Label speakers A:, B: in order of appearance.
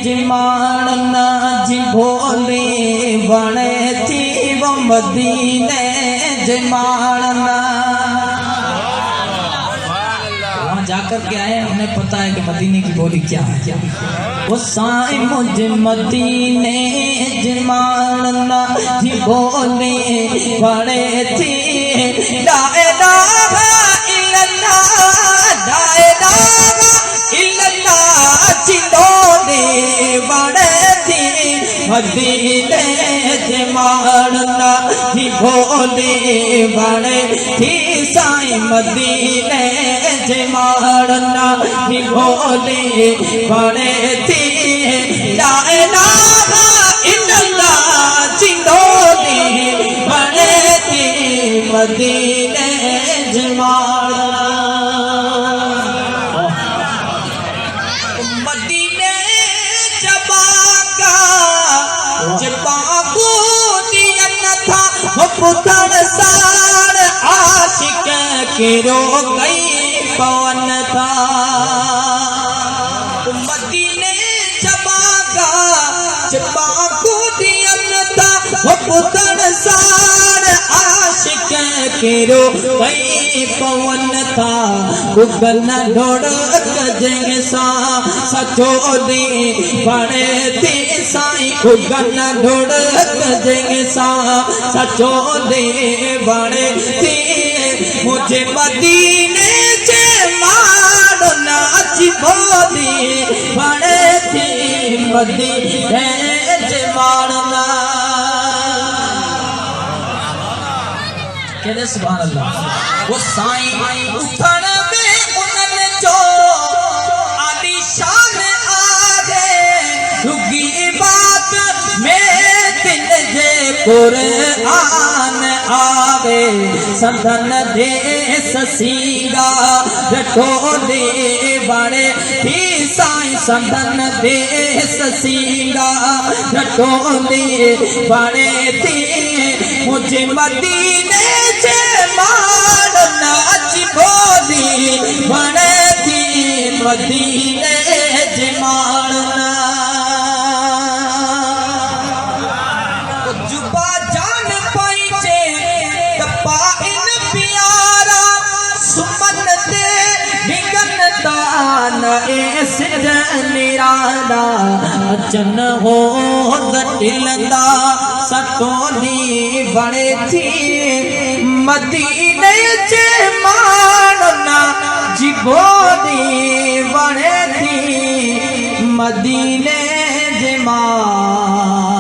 A: जमाना जी भोले बने थी वो मदीने जमाना वहाँ जाकर के आए उन्हें पता है कि मदीने की बोली क्या है वो साई मुझे मदीने जमाना जी भोले बने थी ला इलाहा इल्लल्लाह ला इलाहा इल्लल्लाह जिन्होंने बने थी मदीने जमाना जी भोले बने थी साई मदीने जमाना जी भोले बने थी ला इलाहा इल्लल्लाह जिन्होंने बने थी मदीने जमाना मदीने जबागा जबागो दियन था पुतन सार आशिक के रो गई पवन था मदीने जबागा जबागो दियन था पुतन सार आशिक के रो गई पवन था गुगल न ढोड़ कजेंगे सा सचो दे बड़े थे साई गुगल न ढोड़ कजेंगे सा सचो दे बड़े थे मुझे मदीने से मारो नाच बोली बड़े थे मदीने से मारना कहते सुभान अल्लाह वो साईं उठन में उन्हनि जो आलीशान आगे रुगी बात में दिल जे कुरान आवे संदन दे ससीगा रखो दे बड़े थी साईं संदन दे ससीगा रखो दे बड़े थी मुझे मदीने से मारना अच्छी बोली बने थी मदीने से मारना जुबा जान पाइचे कपा इन प्यारा सुमन दे निगन दान ऐसे निराला अचन हो दटिलंदा सतोनी बड़े थी मदीने से मारना जी बोली बड़े थी मदीने से मार